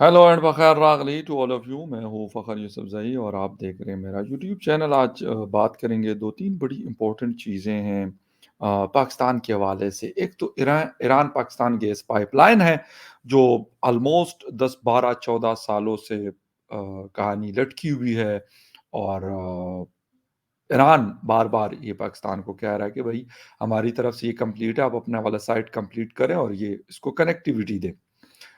Hello and बखैर रागली to all of you. मैं हूँ फ़खर यूसुफ़ज़ई और आप देख रहे हैं मेरा यूट्यूब चैनल। आज बात करेंगे 2-3 बड़ी इम्पोर्टेंट चीज़ें हैं पाकिस्तान के हवाले से। एक तो ईरान पाकिस्तान गैस पाइपलाइन है, जो ऑलमोस्ट 10, 12, 14 सालों से कहानी लटकी हुई है। और ईरान बार-बार ये पाकिस्तान को कह रहा है कि भई हमारी तरफ से ये कंप्लीट है, आप अपना वाला साइट कंप्लीट करें और ये इसको कनेक्टिविटी दें।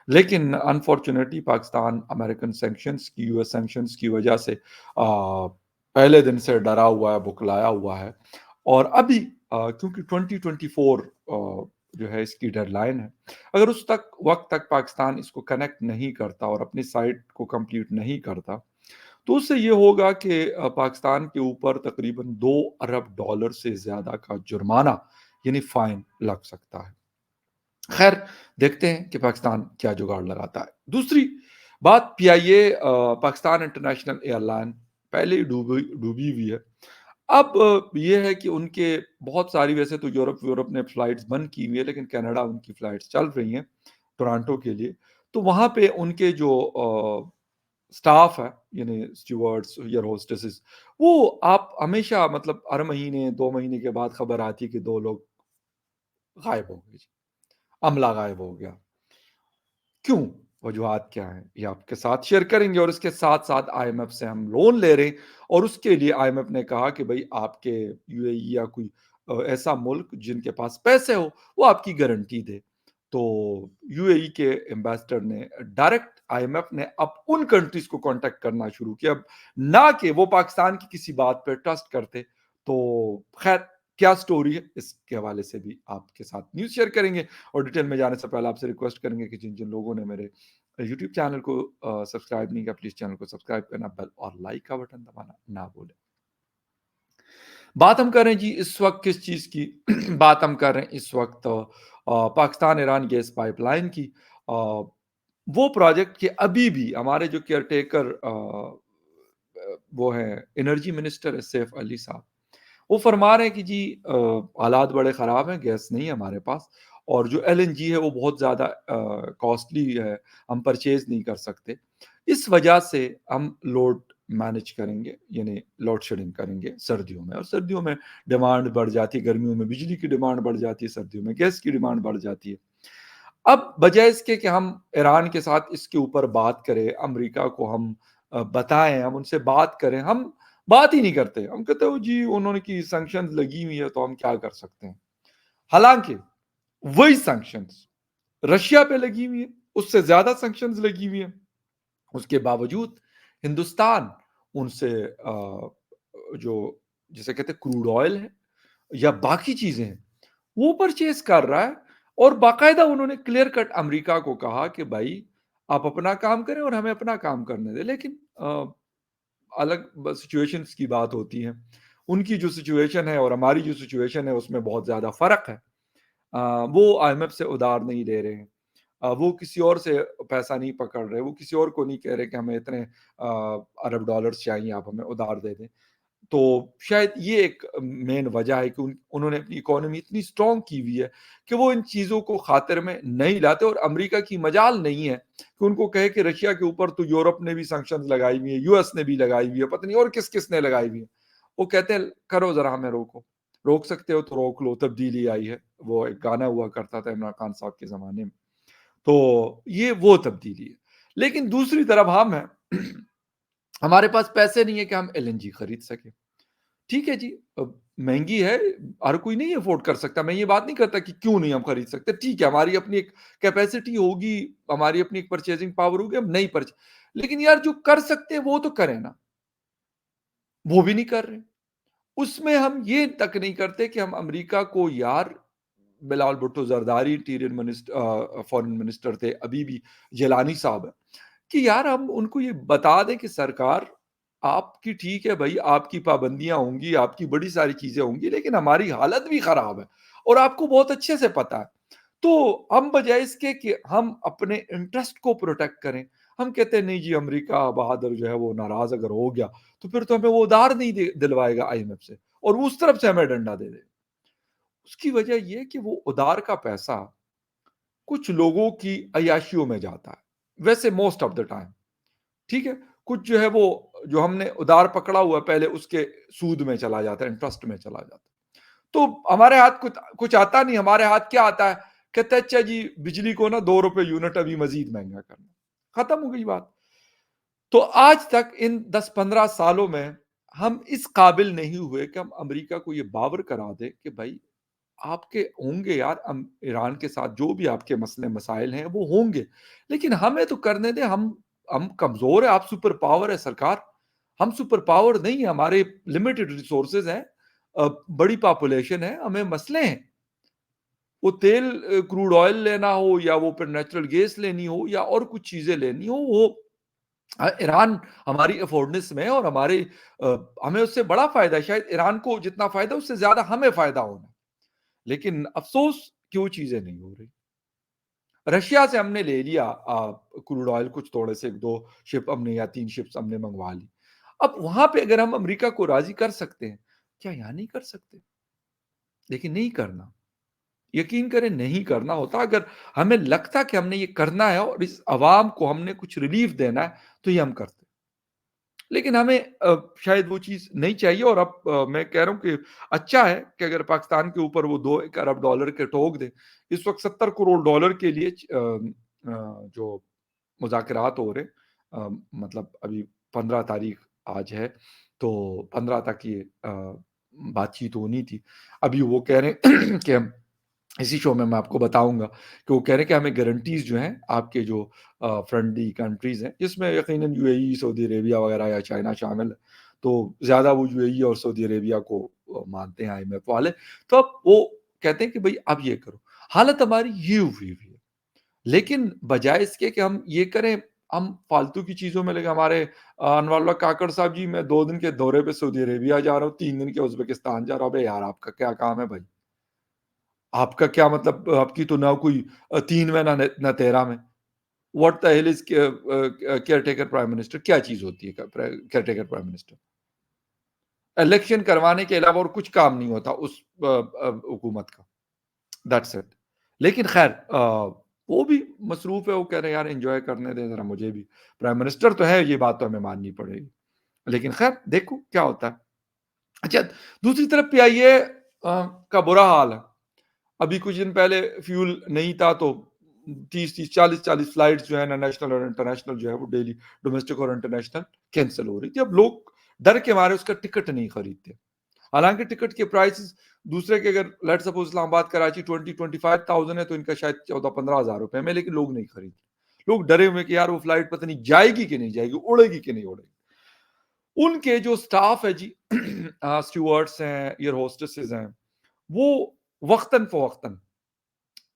लेकिन अनफॉर्चुनेटली पाकिस्तान अमेरिकन सैंक्शंस की, यूएस सैंक्शंस की वजह से पहले दिन से डरा हुआ है, बुकलाया हुआ है। और अभी क्योंकि 2024 जो है इसकी डेडलाइन है, अगर उस तक वक़्त तक पाकिस्तान इसको कनेक्ट नहीं करता और अपनी साइट को कंप्लीट नहीं करता, तो उससे ये होगा कि पाकिस्तान के ऊपर तकरीबन 2 अरब डॉलर से ज़्यादा का जुर्माना यानी फ़ाइन लग सकता है। खैर, देखते हैं कि पाकिस्तान क्या जुगाड़ लगाता है। दूसरी बात, पीआईए पाकिस्तान इंटरनेशनल एयरलाइन पहले ही डूबी डूबी हुई है। अब ये है कि उनके बहुत सारी, वैसे तो यूरोप यूरोप ने फ्लाइट्स बंद की हुई है, लेकिन कनाडा उनकी फ्लाइट्स चल रही हैं टोरंटो के लिए। तो वहाँ पे उनके जो स्टाफ है, यानी स्टीवर्ड्स, एयर होस्टेसेस, वो आप हमेशा मतलब हर महीने, 2 महीने के बाद खबर आती है कि 2 लोग गायब हो गए जी, अमला गायब हो गया। क्यों? वजूहात क्या हैं? ये आपके साथ शेयर करेंगे। और इसके साथ-साथ आईएमएफ से हम लोन ले रहे हैं और उसके लिए आईएमएफ ने कहा कि भई आपके यूएई या कोई ऐसा मुल्क जिनके पास पैसे हो, वो आपकी गारंटी दे। तो यूएई के एम्बेसडर ने डायरेक्ट, आईएमएफ ने अब उन कंट्रीज़ को कॉन्टैक्ट करना शुरू किया, अब ना कि वो पाकिस्तान की किसी बात पे ट्रस्ट करते। तो खैर, क्या स्टोरी है, इसके हवाले से भी आपके साथ न्यूज़ शेयर करेंगे। और डिटेल में जाने से पहले आपसे रिक्वेस्ट करेंगे कि जिन-जिन लोगों ने मेरे यूट्यूब चैनल को सब्सक्राइब नहीं किया, प्लीज़ चैनल को सब्सक्राइब करना, बेल और लाइक का बटन दबाना ना भूलें। बात हम कर रहे हैं जी इस वक़्त किस चीज़ की? बात हम कर रहे हैं इस वक़्त पाकिस्तान ईरान गैस पाइपलाइन की। वो प्रोजेक्ट के अभी भी हमारे जो केयरटेकर वो हैं, एनर्जी मिनिस्टर है सैफ अली साहब, वो फरमा रहे हैं कि जी हालात बड़े ख़राब हैं, गैस नहीं है हमारे पास और जो एलएनजी है वो बहुत ज़्यादा कॉस्टली है, हम परचेज़ नहीं कर सकते। इस वजह से हम लोड मैनेज करेंगे, यानी लोड शेडिंग करेंगे सर्दियों में, और सर्दियों में डिमांड बढ़ जाती है, गर्मियों में बिजली की डिमांड बढ़ जाती है, सर्दियों में गैस की डिमांड बढ़ जाती है। अब बजाय इसके कि हम ईरान के साथ इसके ऊपर बात करें, अमेरिका को हम बताएँ, हम उनसे बात करें, हम बात ही नहीं करते। हम कहते हो जी उन्होंने की सैंक्शंस लगी हुई है तो हम क्या कर सकते हैं। हालाँकि वही सैंक्शंस रशिया पे लगी हुई है, उससे ज़्यादा सैंक्शंस लगी हुई हैं। उसके बावजूद हिंदुस्तान उनसे जो जिसे कहते हैं क्रूड ऑयल है या बाकी चीज़ें हैं, वो परचेज़ कर रहा है। और बाकायदा उन्होंने क्लियर कट अमेरिका को कहा कि भाई आप अपना काम करें और हमें अपना काम करने दें। लेकिन अलग सिचुएशंस की बात होती है। उनकी जो सिचुएशन है और हमारी जो सिचुएशन है उसमें बहुत ज़्यादा फ़र्क है। वो आईएमएफ से उधार नहीं ले रहे हैं। वो किसी और से पैसा नहीं पकड़ रहे, वो किसी और को नहीं कह रहे कि हमें इतने अरब डॉलर्स चाहिए, आप हमें उधार दे दें। तो शायद ये एक मेन वजह है कि उन्होंने अपनी इकोनॉमी इतनी स्ट्रॉन्ग की हुई है कि वो इन चीज़ों को खातिर में नहीं लाते। और अमेरिका की मजाल नहीं है कि उनको कहे कि रशिया के ऊपर तो यूरोप ने भी सैंक्शंस लगाई हुई है, यूएस ने भी लगाई हुई है, पता नहीं और किस-किस ने लगाई हुई है। वो कहते हैं करो ज़रा हमें रोको, रोक सकते हो तो रोक लो, तब्दीली आई है। वो एक गाना हुआ करता था इमरान खान साहब के ज़माने में। तो ये वो तब्दीली है। लेकिन दूसरी तरफ हम हैं, हमारे पास पैसे नहीं है कि हम एलएनजी खरीद सकें। ठीक है जी, महँगी है, हर कोई नहीं अफ़ोर्ड कर सकता। मैं ये बात नहीं करता कि क्यों नहीं हम खरीद सकते। ठीक है, हमारी अपनी एक कैपेसिटी होगी, हमारी अपनी एक परचेज़िंग पावर होगी, हम नहीं परचे लेकिन यार जो कर सकते हैं वो तो करें ना, वो भी नहीं कर रहे। उसमें हम ये तक नहीं करते कि हम अमेरिका को यार, बिलावल भुट्टो ज़रदारी फ़ॉरेन मिनिस्टर थे, अभी भी जिलानी साहब हैं, कि यार हम उनको ये बता दें कि सरकार आपकी ठीक है भई, आपकी पाबंदियाँ होंगी, आपकी बड़ी सारी चीज़ें होंगी, लेकिन हमारी हालत भी ख़राब है और आपको बहुत अच्छे से पता है। तो हम बजाए इसके कि हम अपने इंटरेस्ट को प्रोटेक्ट करें, हम कहते हैं नहीं जी अमेरिका बहादुर जो है वो नाराज़ अगर हो गया, तो फिर तो हमें वो उधार नहीं दे दिलवाएगा आईएमएफ से और वो उस तरफ से हमें डंडा दे देगा। उसकी वजह ये है कि वो उधार का पैसा कुछ लोगों की अय्याशियों में जाता है। ویسے موسٹ آف دا ٹائم، ٹھیک ہے، کچھ جو ہے وہ جو ہم نے ادھار پکڑا ہوا ہے پہلے اس کے سود میں چلا جاتا ہے، انٹرسٹ میں چلا جاتا ہے. تو ہمارے ہاتھ کچھ آتا نہیں. ہمارے ہاتھ کیا آتا ہے؟ کہتے ہیں اچھا جی بجلی کو نا 2 روپے یونٹ ابھی مزید مہنگا کرنا. ختم ہو گئی بات. تو آج تک ان 10-15 سالوں میں ہم اس قابل نہیں ہوئے کہ ہم امریکہ کو یہ باور کرا دے کہ بھائی آپ کے ہوں گے یار ایران کے ساتھ جو بھی آپ کے مسئلے مسائل ہیں وہ ہوں گے، لیکن ہمیں تو کرنے دیں. ہم کمزور ہیں، آپ سپر پاور ہے سرکار، ہم سپر پاور نہیں ہیں. ہمارے لمیٹڈ ریسورسز ہیں، بڑی پاپولیشن ہے، ہمیں مسئلے ہیں. وہ تیل کروڈ آئل لینا ہو یا وہ پھر نیچرل گیس لینی ہو یا اور کچھ چیزیں لینی ہو، وہ ایران ہماری افورڈنس میں ہے اور ہمیں اس سے بڑا فائدہ ہے. شاید ایران کو جتنا فائدہ اس سے زیادہ ہمیں فائدہ ہونا، لیکن افسوس کہ وہ چیزیں نہیں ہو رہی. رشیا سے ہم نے لے لیا کروڈ آئل، کچھ تھوڑے سے 2 شپ ہم نے یا 3 شپس ہم نے منگوا لی. اب وہاں پہ اگر ہم امریکہ کو راضی کر سکتے ہیں، کیا یہاں نہیں کر سکتے؟ لیکن نہیں کرنا. یقین کریں نہیں کرنا ہوتا. اگر ہمیں لگتا کہ ہم نے یہ کرنا ہے اور اس عوام کو ہم نے کچھ ریلیف دینا ہے تو یہ ہم کرتے. لیکن ہمیں شاید وہ چیز نہیں چاہیے. اور اب میں کہہ رہا ہوں کہ اچھا ہے کہ اگر پاکستان کے اوپر وہ $2 ارب کے ٹوک دے. اس وقت $70 کروڑ کے لیے جو مذاکرات ہو رہے، مطلب ابھی 15 تاریخ آج ہے تو 15 تک یہ بات چیت ہونی تھی. ابھی وہ کہہ رہے ہیں کہ ہم اسی شو میں آپ کو بتاؤں گا کہ وہ کہہ رہے ہیں کہ ہمیں گارنٹیز جو ہیں آپ کے جو فرینڈلی کنٹریز ہیں، جس میں یقیناً یو اے ای، سعودی عربیہ وغیرہ یا چائنا شامل ہے، تو زیادہ وہ یو اے ای اور سعودی عربیہ کو مانتے ہیں آئی ایم ایف والے. تو اب وہ کہتے ہیں کہ بھائی اب یہ کرو. حالت ہماری یہ ہوئی ہے، لیکن بجائے اس کے کہ ہم یہ کریں ہم فالتو کی چیزوں میں لگے. ہمارے انوار اللہ کاکڑ صاحب جی، میں 2 دن کے دورے پہ سعودی عربیہ جا رہا ہوں، 3 دن کے ازبکستان جا رہا ہوں. بھائی یار آپ کا کیا کام ہے بھائی؟ آپ کا کیا مطلب؟ آپ کی تو نہ کوئی 3 میں نہ 13 میں. What the hell is care taker prime minister? کیا چیز ہوتی ہے care taker prime minister? Election کروانے کے علاوہ اور کچھ کام نہیں ہوتا اس حکومت کا. That's it. لیکن خیر وہ بھی مصروف ہے. وہ کہہ رہے ہیں یار انجوائے کرنے دیں ذرا مجھے بھی. پرائم منسٹر تو ہے، یہ بات تو ہمیں ماننی پڑے گی. لیکن خیر دیکھو کیا ہوتا ہے. اچھا، دوسری طرف پی آئی اے کا برا حال ہے. ابھی کچھ دن پہلے فیول نہیں تھا تو 30-40 فلائٹس جو ہے نا، نیشنل اور انٹرنیشنل جو ہے وہ ڈیلی ڈومیسٹک اور انٹرنیشنل کینسل ہو رہی تھی. اب لوگ ڈر کے مارے اس کا ٹکٹ نہیں خریدتے. حالانکہ ٹکٹ کے پرائسز دوسرے کے اگر لیٹ سپوز اسلام آباد کراچی 20-25,000 ہے تو ان کا شاید 14-15 ہزار روپے میں، لیکن لوگ نہیں خرید. لوگ ڈرے ہوئے کہ یار وہ فلائٹ پتہ نہیں جائے گی کہ نہیں جائے گی، اڑے گی کہ نہیں اڑے گی. ان کے جو سٹاف ہے جی، اسٹیورڈس ہیں، ایئر ہوسٹسز ہیں، وہ وقتاً فوقتاً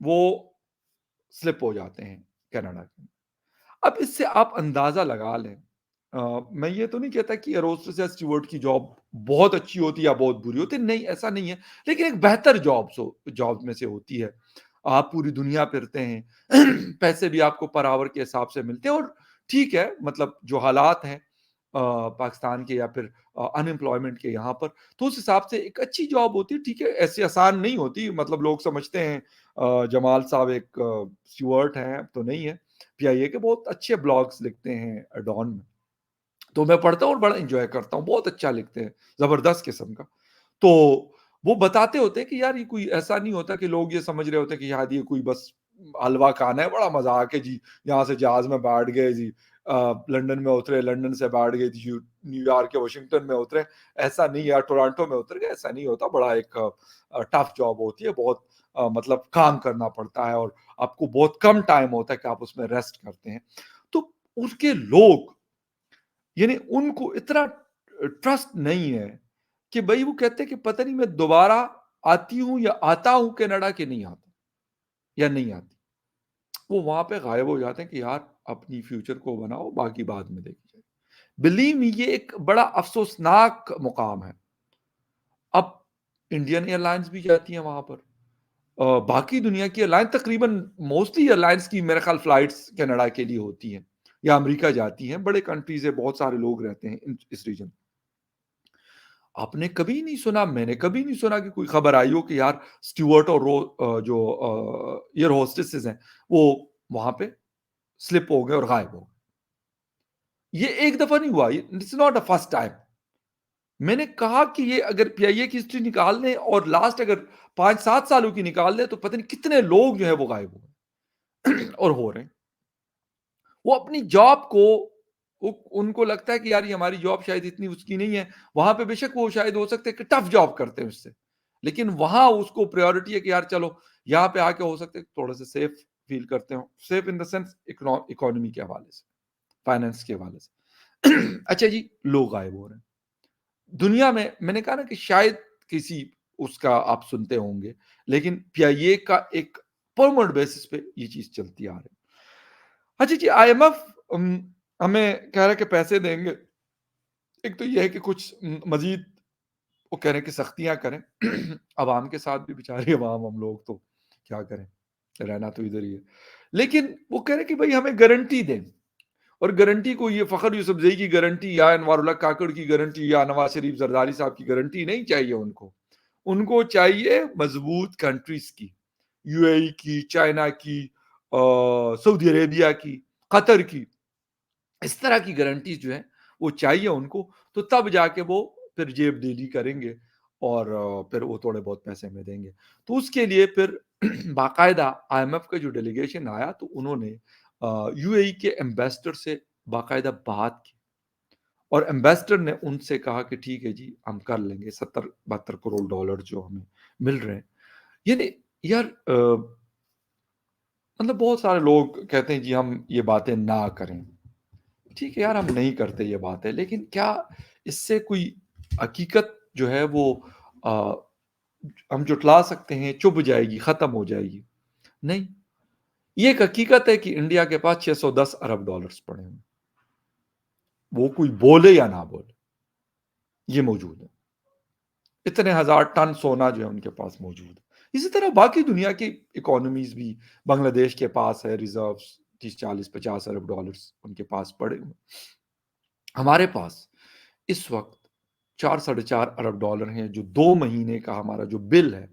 وہ سلپ ہو جاتے ہیں کینیڈا کے. اب اس سے آپ اندازہ لگا لیں. میں یہ تو نہیں کہتا کہ ایئر ہوسٹس یا اسٹیورڈ کی جاب بہت اچھی ہوتی ہے یا بہت بری ہوتی ہے، نہیں ایسا نہیں ہے، لیکن ایک بہتر جاب میں سے ہوتی ہے. آپ پوری دنیا پھرتے ہیں، پیسے بھی آپ کو پر آور کے حساب سے ملتے ہیں، اور ٹھیک ہے مطلب جو حالات ہیں پاکستان کے یا پھر ان امپلائمنٹ کے یہاں پر، تو اس حساب سے ایک اچھی جاب ہوتی ہے. ٹھیک ہے ایسی آسان نہیں ہوتی. مطلب لوگ سمجھتے ہیں جمال صاحب ایک اسٹیورڈ ہیں، تو نہیں ہے. پی آئی اے کے بہت اچھے بلاگز لکھتے ہیں ڈان میں، تو میں پڑھتا ہوں اور بڑا انجوائے کرتا ہوں. بہت اچھا لکھتے ہیں، زبردست قسم کا. تو وہ بتاتے ہوتے ہیں کہ یار یہ کوئی ایسا نہیں ہوتا کہ لوگ یہ سمجھ رہے ہوتے کہ شاید یہ کوئی بس حلوہ کھانا ہے، بڑا مذاق ہے جی، یہاں سے جہاز میں بیٹھ گئے جی، لنڈن میں اترے، لنڈن سے بیٹھ گئے جی نیو یارک یا واشنگٹن میں اترے. ایسا نہیں ہے. ٹورانٹو میں اتر گئے، ایسا نہیں ہوتا. بڑا ایک ٹف جاب ہوتی ہے، بہت مطلب کام کرنا پڑتا ہے، اور آپ کو بہت کم ٹائم ہوتا ہے کہ آپ اس میں ریسٹ کرتے ہیں. تو اس کے لوگ یعنی ان کو اتنا ٹرسٹ نہیں ہے کہ بھائی وہ کہتے ہیں کہ پتہ نہیں میں دوبارہ آتی ہوں یا آتا ہوں کینیڈا کہ نہیں آتا یا نہیں آتی. وہ وہاں پہ غائب ہو جاتے ہیں کہ یار اپنی فیوچر کو بناؤ، باقی بعد میں دیکھی جائے. بلیو می یہ ایک بڑا افسوسناک مقام ہے. اب انڈین ایئر لائنز بھی جاتی ہیں وہاں پر، باقی دنیا کی ایئر لائن تقریباً موسٹلی ایئر لائنس کی میرے خیال فلائٹس کینیڈا کے لیے ہوتی ہیں یا امریکہ جاتی ہیں. بڑے کنٹریز ہے، بہت سارے لوگ رہتے ہیں اس ریجن. آپ نے کبھی نہیں سنا، میں نے کبھی نہیں سنا کہ کوئی خبر آئی ہو کہ یار اسٹیورٹ اور جو ایئر ہوسٹسز ہیں وہ وہاں پہ स्लिप हो गए और गायब हो गए। ये एक दफा नहीं हुआ, it's not a first time. मैंने कहा कि ये अगर पीआईए की हिस्ट्री निकाल लें और लास्ट अगर 5-7 सालों की निकाल लें तो पता नहीं कितने लोग जो है वो गायब हुए और हो रहे हैं। वो अपनी जॉब को उनको लगता है कि यार ये हमारी जॉब शायद इतनी उसकी नहीं है। वहां पे बेशक वो शायद हो सकता है कि टफ जॉब करते हैं उससे, लेकिन वहां उसको प्रायोरिटी है कि यार चलो यहाँ पे आके हो सकता है थोड़ा सा सेफ फील करते हो, safe in the sense economy के हवाले से, फाइनेंस के हवाले से। अच्छा जी, लोग गायब हो रहे हैं दुनिया में। मैंने कहा ना कि शायद किसी उसका आप सुनते होंगे, लेकिन पीआईए का एक परमानेंट बेसिस पे ये चीज चलती आ रही है। अच्छा जी, आईएमएफ हमें कह रहा है कि पैसे देंगे। एक तो ये है कि कुछ मजीद वो कह रहे हैं कि सख्तियां करें। अवाम के साथ भी बेचारे अवाम, हम लोग तो क्या करें, रहना तो इधर ही है। लेकिन वो कह रहे हैं कि भाई हमें गारंटी दें, और गारंटी को ये फखर यूसुफजई की गारंटी या अनवारुल्लाह काकड़ की गारंटी या नवाज शरीफ जरदारी साहब की गारंटी नहीं चाहिए उनको। उनको चाहिए मजबूत कंट्रीज की, यूएई की, चाइना की, सऊदी अरेबिया की, कतर की, इस तरह की गारंटी जो है वो चाहिए उनको। तो तब जाके वो फिर जेब डीली करेंगे और फिर वो थोड़े बहुत पैसे हमें देंगे। तो उसके लिए फिर बाकायदा आईएमएफ का जो डेलीगेशन आया तो उन्होंने यूएई के एम्बेसडर से बाकायदा बात की, और एम्बेसडर ने उनसे कहा कि ठीक है जी, हम कर लेंगे 70-72 करोड़ डॉलर जो हमें मिल रहे हैं। यानी यार मतलब बहुत सारे लोग कहते हैं जी हम ये बातें ना करें। ठीक है यार, हम नहीं करते ये बातें, लेकिन क्या इससे कोई हकीकत जो है वो आ, हम जुटला सकते हैं, चुप जाएगी, खत्म हो जाएगी? नहीं। ये एक हकीकत है कि इंडिया के पास 610 अरब डॉलर्स पड़े हैं। वो कोई बोले या ना बोले, ये मौजूद है। इतने हजार टन सोना जो है उनके पास मौजूद है। इसी तरह बाकी दुनिया की इकोनॉमीज भी, बांग्लादेश के पास है रिजर्व्स 30-40-50 अरब डॉलर्स उनके पास पड़े हुए। हमारे पास इस वक्त 4-4.5 अरब डॉलर हैं, जो 2 महीने का हमारा जो बिल है,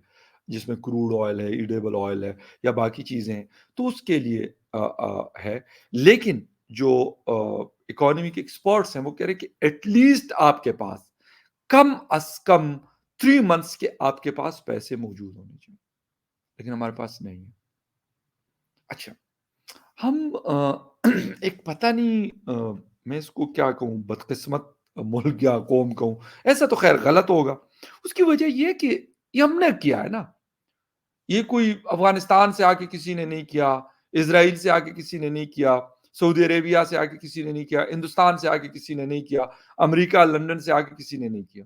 जिसमें क्रूड ऑयल है, ईडेबल ऑयल है या बाकी चीजें हैं, तो उसके लिए है। लेकिन जो इकोनॉमी के एक्सपर्ट्स हैं वो कह रहे हैं कि एटलीस्ट आपके पास कम अस कम 3 मंथ्स के आपके पास पैसे मौजूद होने चाहिए, लेकिन हमारे पास नहीं है। अच्छा, हम एक पता नहीं मैं इसको क्या कहूँ, बदकिस्मत मुल्क या कौम कहूँ, ऐसा तो खैर गलत होगा। उसकी वजह ये है कि ये हमने किया है ना। ये कोई अफगानिस्तान से आके किसी ने नहीं किया, इसराइल से आके किसी ने नहीं किया, सऊदी अरेबिया से आके किसी ने नहीं किया, हिंदुस्तान से आके किसी ने नहीं किया, अमेरिका लंदन से आके किसी ने नहीं किया।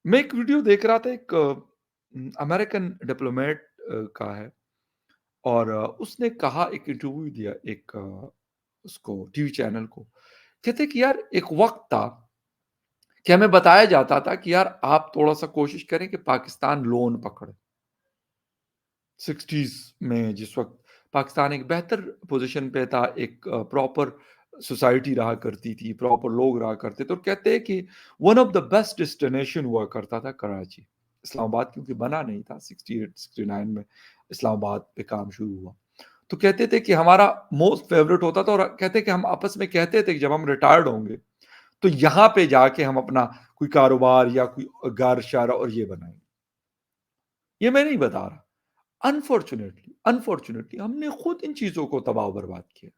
मैं एक वीडियो देख रहा था, एक अमेरिकन डिप्लोमेट का है, और उसने कहा, एक इंटरव्यू दिया एक उसको टीवी चैनल को। कहते कि यार एक वक्त था कि हमें बताया जाता था कि यार आप थोड़ा सा कोशिश करें कि पाकिस्तान लोन पकड़े। 60s में जिस वक्त पाकिस्तान एक बेहतर पोजीशन पे था, एक प्रॉपर सोसाइटी रहा करती थी, प्रॉपर लोग रहा करते थे, और कहते हैं कि one of the best destination हुआ करता था कराची। इस्लामाबाद क्योंकि बना नहीं था, 68-69 में इस्लामाबाद पे काम शुरू हुआ। तो कहते थे कि हमारा मोस्ट फेवरेट होता था, और कहते कि हम आपस में कहते थे कि जब हम रिटायर्ड होंगे तो यहाँ पे जाके हम अपना कोई कारोबार या कोई घर शहर और ये बनाएंगे। ये मैं नहीं बता रहा। अनफॉर्चुनेटली अनफॉर्चुनेटली हमने खुद इन चीजों को तबाह बर्बाद किया।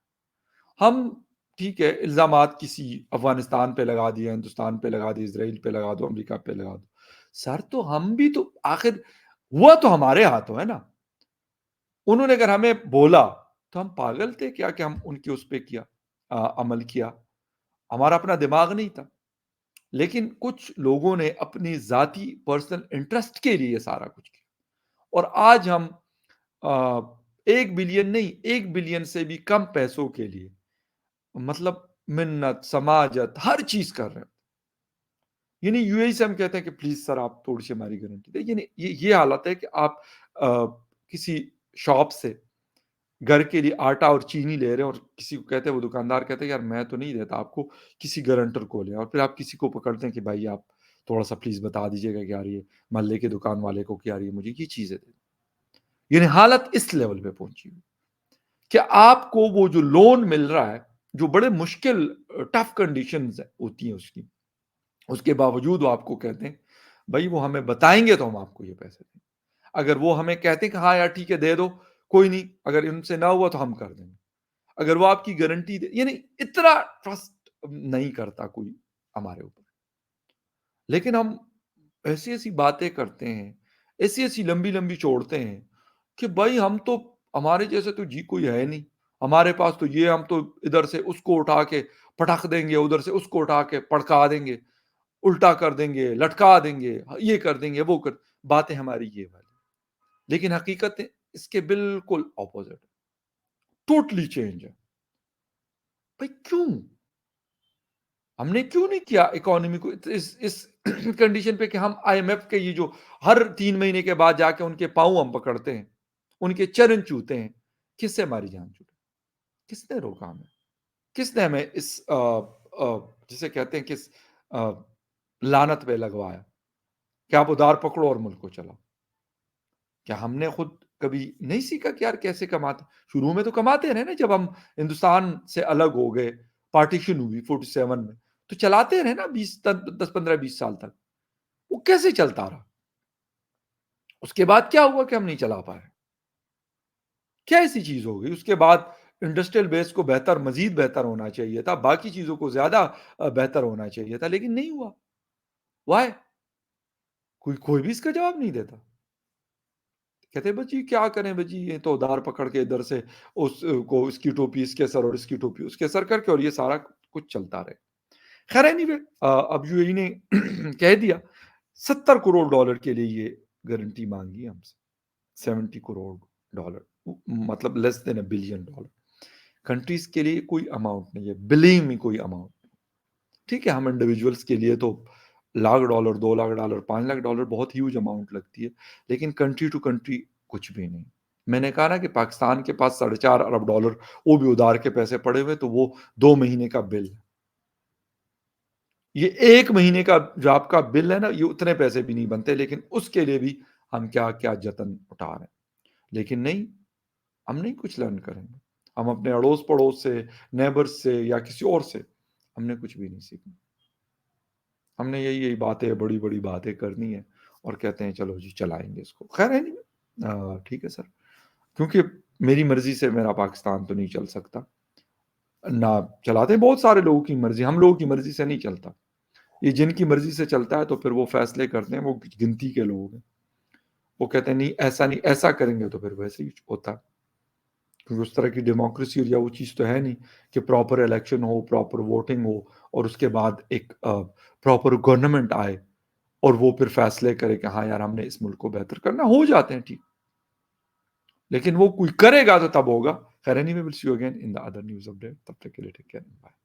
हम, ठीक है, इल्जामात किसी अफगानिस्तान पे लगा दिए, हिंदुस्तान पे लगा दिए, इसराइल पे लगा दो, अमेरिका पे लगा दो। सर तो हम भी तो आखिर, हुआ तो हमारे हाथों है ना। उन्होंने अगर हमें बोला तो हम पागल थे क्या कि हम उनके उस पे किया, अमल किया? हमारा अपना दिमाग नहीं था। लेकिन कुछ लोगों ने अपनी जाती पर्सनल इंटरेस्ट के लिए सारा कुछ किया, और आज हम 1 बिलियन नहीं, 1 बिलियन से भी कम पैसों के लिए, मतलब मिन्नत समाजत हर चीज कर रहे हैं। यानी यूएई से हम कहते हैं कि प्लीज सर आप थोड़ी सी हमारी गारंटी दे। यानी ये हालत है कि आप किसी शॉप से घर के लिए आटा और चीनी ले रहे हैं, और किसी को कहते हैं, वो दुकानदार कहते हैं यार मैं तो नहीं देता आपको, किसी गारंटर को ले, और फिर आप किसी को पकड़ते हैं कि भाई आप थोड़ा सा प्लीज बता दीजिएगा कि यार ये मोहल्ले के दुकान वाले को कि यार ये मुझे ये चीजें दे। यानी हालत इस लेवल पे पहुंची हुई। کہ آپ کو وہ جو لون مل رہا ہے، جو بڑے مشکل ٹف کنڈیشنز ہوتی ہیں اس کے باوجود وہ آپ کو کہتے ہیں بھائی وہ ہمیں بتائیں گے تو ہم آپ کو یہ پیسے دیں گے. اگر وہ ہمیں کہتے ہیں کہ ہاں یار ٹھیک ہے دے دو، کوئی نہیں، اگر ان سے نہ ہوا تو ہم کر دیں گے. اگر وہ آپ کی گارنٹی دے، یعنی اتنا ٹرسٹ نہیں کرتا کوئی ہمارے اوپر. لیکن ہم ایسی ایسی باتیں کرتے ہیں، ایسی ایسی لمبی لمبی چھوڑتے ہیں کہ بھائی ہمارے جیسے تو جی کوئی ہے نہیں، ہمارے پاس تو یہ، ہم تو ادھر سے اس کو اٹھا کے پٹخ دیں گے، ادھر سے اس کو اٹھا کے پڑکا دیں گے، الٹا کر دیں گے، لٹکا دیں گے، یہ کر دیں گے، وہ باتیں ہماری یہ والی. لیکن حقیقت اس کے بالکل اپوزٹ، ٹوٹلی چینج ہے. بھائی کیوں؟ ہم نے کیوں نہیں کیا اکانومی کو اس کنڈیشن پہ کہ ہم آئی ایم ایف کے یہ جو ہر 3 مہینے کے بعد جا کے ان کے پاؤں ہم پکڑتے ہیں، ان کے چرن چوتے ہیں. کس سے ہماری جان چھوٹے؟ کس نے روکا ہمیں؟ کس نے ہمیں اس جسے کہتے ہیں کس لعنت پہ لگوایا کہ آپ ادار پکڑو اور ملک کو چلاؤ؟ کیا ہم نے خود کبھی نہیں سیکھا کہ یار کیسے کماتے؟ شروع میں تو کماتے رہے نا، جب ہم ہندوستان سے الگ ہو گئے، پارٹیشن ہوئی 47 میں، تو چلاتے رہے نا 10 15 20 سال تک. وہ کیسے چلتا رہا؟ اس کے بعد کیا ہوا کہ ہم نہیں چلا پائے؟ کیا ایسی چیز ہو گئی؟ اس کے بعد انڈسٹریل بیس کو مزید بہتر ہونا چاہیے تھا، باقی چیزوں کو زیادہ بہتر ہونا چاہیے تھا، لیکن نہیں ہوا. وائے؟ کوئی بھی اس کا جواب نہیں دیتا. کہتے بچی کیا کریں بچی، یہ تو ادار پکڑ کے ادھر سے اس کی ٹوپی اس کے سر اور اس کی ٹوپی اس کے سر کر کے، اور یہ سارا کچھ چلتا رہے. خیر anyway، اب یو اے ای نے کہہ دیا $70 کروڑ کے لیے یہ گارنٹی مانگی ہم سے. $70 کروڑ، مطلب لیس دین $1 بلین. کنٹریز کے لیے کوئی اماؤنٹ نہیں ہے، بلیو میں کوئی اماؤنٹ. ٹھیک ہے، ہم انڈیویجولس کے لیے تو $1,00,000 $2,00,000 $5,00,000 بہت ہیوج اماؤنٹ لگتی ہے، لیکن کنٹری ٹو کنٹری کچھ بھی نہیں. میں نے کہا نا کہ پاکستان کے پاس $4.5 ارب وہ بھی ادار کے پیسے پڑے ہوئے، تو وہ 2 مہینے کا بل ہے. یہ 1 مہینے کا جو آپ کا بل ہے نا، یہ اتنے پیسے بھی نہیں بنتے، لیکن اس کے لیے بھی ہم کیا کیا جتن اٹھا رہے ہیں. لیکن نہیں، ہم نہیں کچھ لرن کریں گے. ہم اپنے اڑوس پڑوس سے، نیبرز سے یا کسی اور سے ہم نے کچھ بھی نہیں سیکھنا. ہم نے یہی باتیں، بڑی بڑی باتیں کرنی ہے اور کہتے ہیں چلو جی چلائیں گے اس کو. خیر ہے نہیں، ٹھیک ہے سر، کیونکہ میری مرضی سے میرا پاکستان تو نہیں چل سکتا. نہ چلاتے ہیں بہت سارے لوگوں کی مرضی، ہم لوگوں کی مرضی سے نہیں چلتا. یہ جن کی مرضی سے چلتا ہے تو پھر وہ فیصلے کرتے ہیں، وہ گنتی کے لوگ ہیں. وہ کہتے ہیں نہیں ایسا نہیں، ایسا کریں گے تو پھر ویسے ہی ہوتا. کیونکہ اس طرح کی ڈیموکریسی اور یا وہ چیز تو ہے نہیں کہ پراپر الیکشن ہو، پراپر ووٹنگ ہو، اور اس کے بعد ایک پراپر گورنمنٹ آئے اور وہ پھر فیصلے کرے کہ ہاں یار ہم نے اس ملک کو بہتر کرنا. ہو جاتے ہیں ٹھیک، لیکن وہ کوئی کرے گا تو تب ہوگا. خیر anyway, we'll see you again in the other news update. تب تک کے لیے ٹیک کیئر، بائے.